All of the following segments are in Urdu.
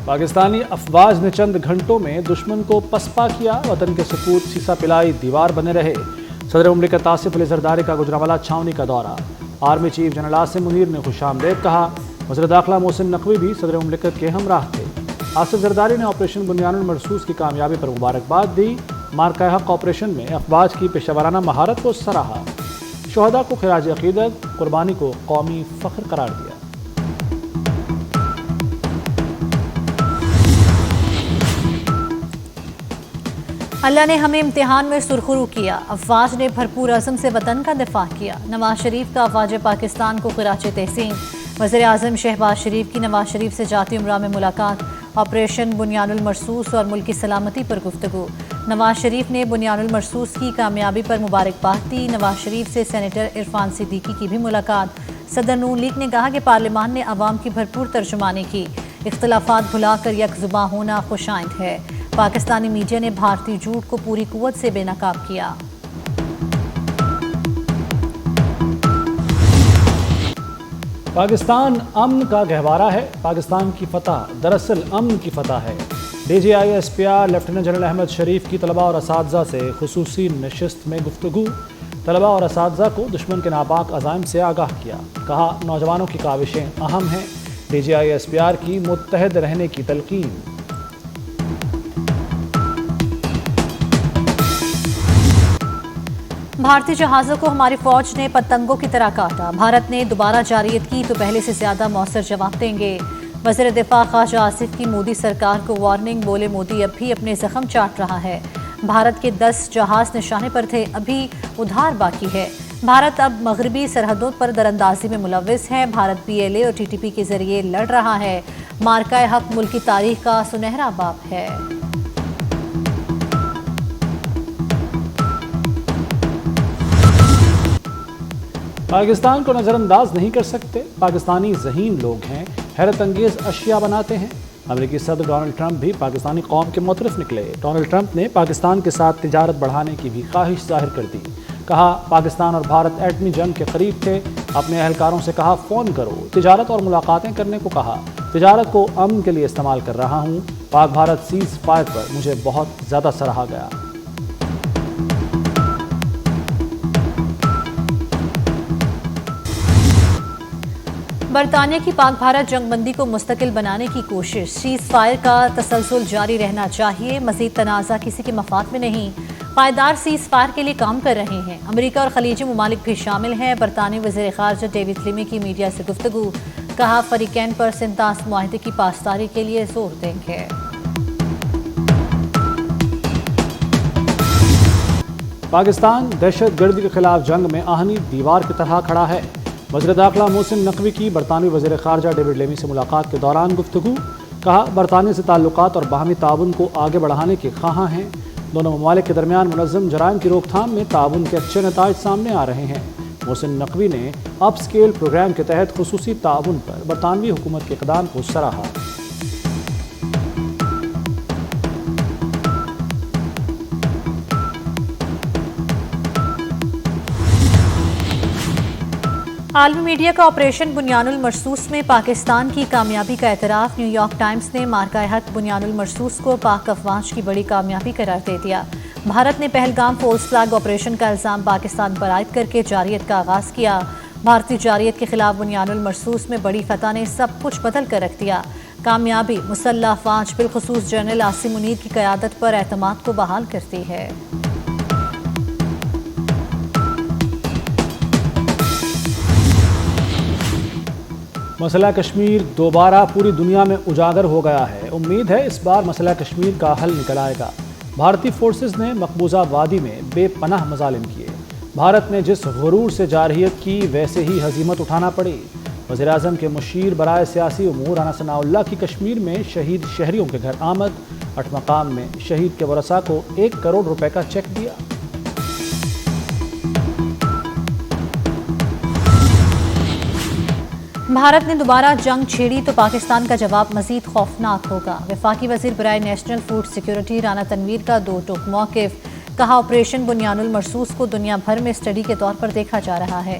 پاکستانی افواج نے چند گھنٹوں میں دشمن کو پسپا کیا، وطن کے سپوت سیسا پلائی دیوار بنے رہے۔ صدر مملکت آصف علی زرداری کا گجرانوالہ چھاؤنی کا دورہ، army chief general Asim Munir نے خوش آمدید کہا۔ وزیر داخلہ محسن نقوی بھی صدر مملکت کے ہمراہ تھے۔ آصف زرداری نے آپریشن بنیان المرصوص کی کامیابی پر مبارکباد دی۔ مارکہ حق آپریشن میں افواج کی پیشہ ورانہ مہارت کو سراہا۔ شہداء کو خراج عقیدت، قربانی کو قومی فخر قرار دیا۔ اللہ نے ہمیں امتحان میں سرخرو کیا، افواج نے بھرپور عزم سے وطن کا دفاع کیا۔ نواز شریف کا افواج پاکستان کو خراج تحسین۔ وزیر اعظم شہباز شریف کی نواز شریف سے جاتی عمرہ میں ملاقات، آپریشن بنیان المرصوص اور ملک کی سلامتی پر گفتگو۔ نواز شریف نے بنیان المرصوص کی کامیابی پر مبارکباد دی۔ نواز شریف سے سینیٹر عرفان صدیقی کی بھی ملاقات۔ صدر نون لیگ نے کہا کہ پارلیمان نے عوام کی بھرپور ترجمانی کی، اختلافات بھلا کر یک زباں ہونا خوش آئند ہے۔ پاکستانی میڈیا نے بھارتی جھوٹ کو پوری قوت سے بے نقاب کیا۔ پاکستان امن کا گہوارہ ہے، پاکستان کی فتح دراصل امن کی فتح ہے۔ D G I S P R lieutenant general Ahmed Sharif کی طلباء اور اساتذہ سے خصوصی نشست میں گفتگو۔ طلباء اور اساتذہ کو دشمن کے ناپاک عزائم سے آگاہ کیا، کہا نوجوانوں کی کاوشیں اہم ہیں۔ D G I S P R کی متحد رہنے کی تلقین۔ بھارتی جہازوں کو ہماری فوج نے پتنگوں کی طرح کاٹا، بھارت نے دوبارہ جارحیت کی تو پہلے سے زیادہ مؤثر جواب دیں گے۔ وزیر دفاع خواجہ آصف کی مودی سرکار کو وارننگ، بولے مودی اب بھی اپنے زخم چاٹ رہا ہے۔ بھارت کے 10 جہاز نشانے پر تھے، ابھی ادھار باقی ہے۔ بھارت اب مغربی سرحدوں پر دراندازی میں ملوث ہے۔ بھارت پی ایل اے اور ٹی ٹی پی کے ذریعے لڑ رہا ہے۔ مارکہ حق ملک کی تاریخ کا سنہرا باب ہے۔ پاکستان کو نظر انداز نہیں کر سکتے، پاکستانی ذہین لوگ ہیں، حیرت انگیز اشیاء بناتے ہیں۔ امریکی صدر ڈونلڈ ٹرمپ بھی پاکستانی قوم کے مطرف نکلے۔ ڈونلڈ ٹرمپ نے پاکستان کے ساتھ تجارت بڑھانے کی بھی خواہش ظاہر کر دی۔ کہا پاکستان اور بھارت ایٹمی جنگ کے قریب تھے، اپنے اہلکاروں سے کہا فون کرو، تجارت اور ملاقاتیں کرنے کو کہا۔ تجارت کو امن کے لیے استعمال کر رہا ہوں، پاک بھارت سیز فائر پر مجھے بہت زیادہ سراہا گیا۔ برطانیہ کی پاک بھارت جنگ بندی کو مستقل بنانے کی کوشش، سیز فائر کا تسلسل جاری رہنا چاہیے، مزید تنازع کسی کے مفاد میں نہیں، پائیدار سیز فائر کے لیے کام کر رہے ہیں۔ امریکہ اور خلیجی ممالک بھی شامل ہیں۔ برطانوی وزیر خارجہ ڈیوڈ فلیمی کی میڈیا سے گفتگو، کہا فریقین پر سنتاس معاہدے کی پاسداری کے لیے زور دیں گے۔ پاکستان دہشت گردی کے خلاف جنگ میں آہنی دیوار کی طرح کھڑا ہے۔ وزیر داخلہ محسن نقوی کی برطانوی وزیر خارجہ ڈیوڈ لیمی سے ملاقات کے دوران گفتگو، کہا برطانیہ سے تعلقات اور باہمی تعاون کو آگے بڑھانے کے خواہاں ہیں۔ دونوں ممالک کے درمیان منظم جرائم کی روک تھام میں تعاون کے اچھے نتائج سامنے آ رہے ہیں۔ محسن نقوی نے اپ اسکیل پروگرام کے تحت خصوصی تعاون پر برطانوی حکومت کے اقدام کو سراہا۔ عالمی میڈیا کا آپریشن بنیان المرصوص میں پاکستان کی کامیابی کا اعتراف، نیو یارک ٹائمز نے مارکہ حق بنیان المرصوص کو پاک افواج کی بڑی کامیابی قرار دے دیا۔ بھارت نے پہلگام فالس فلیگ آپریشن کا الزام پاکستان پر عائد کر کے جارحیت کا آغاز کیا۔ بھارتی جارحیت کے خلاف بنیان المرصوص میں بڑی فتح نے سب کچھ بدل کر رکھ دیا۔ کامیابی مسلح افواج بالخصوص جنرل عاصم منیر کی قیادت پر اعتماد کو بحال کرتی ہے۔ مسئلہ کشمیر دوبارہ پوری دنیا میں اجاگر ہو گیا ہے۔ امید ہے اس بار مسئلہ کشمیر کا حل نکل آئے گا۔ بھارتی فورسز نے مقبوضہ وادی میں بے پناہ مظالم کیے۔ بھارت نے جس غرور سے جارحیت کی ویسے ہی ہزیمت اٹھانا پڑی۔ وزیر اعظم کے مشیر برائے سیاسی امور رانا ثناء اللہ کی کشمیر میں شہید شہریوں کے گھر آمد، 8 مقام میں شہید کے ورثاء کو 1 کروڑ روپے کا چیک دیا۔ بھارت نے دوبارہ جنگ چھیڑی تو پاکستان کا جواب مزید خوفناک ہوگا، وفاقی وزیر برائے national food security Rana Tanveer کا 2 ٹوک موقف، کہا آپریشن بنیان المرصوص کو دنیا بھر میں اسٹڈی کے طور پر دیکھا جا رہا ہے۔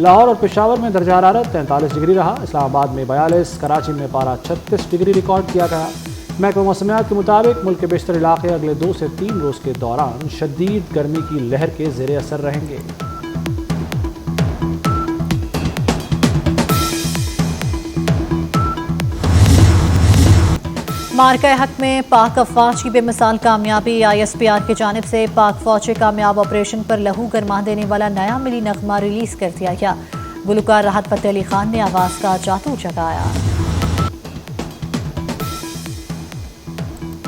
لاہور اور پشاور میں درجہ حرارت 43 ڈگری رہا، اسلام آباد میں 42، کراچی میں پارہ 36 ڈگری ریکارڈ کیا گیا۔ محکمہ موسمیات کے مطابق ملک کے بیشتر علاقے اگلے 2 سے 3 روز کے دوران شدید گرمی کی لہر کے زیر اثر رہیں گے۔ مارکہ حق میں پاک افواج کی بے مثال کامیابی، ISPR کی جانب سے پاک فوج کے کامیاب آپریشن پر لہو گرما دینے والا نیا ملی نغمہ ریلیز کر دیا گیا۔ گلوکار راحت فتح علی خان نے آواز کا جادو جگایا۔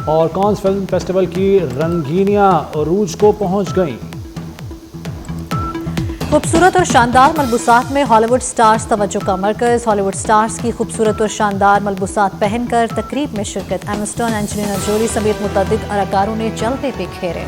اور کانز فلم فیسٹیول کی رنگینیاں عروج کو پہنچ گئیں۔ خوبصورت اور شاندار ملبوسات میں ہالی ووڈ سٹارز توجہ کا مرکز، ہالی ووڈ سٹارز کی خوبصورت اور شاندار ملبوسات پہن کر تقریب میں شرکت، ایما اسٹون، اینجلینا جولی سمیت متعدد اداکاروں نے جلوے بکھیرے۔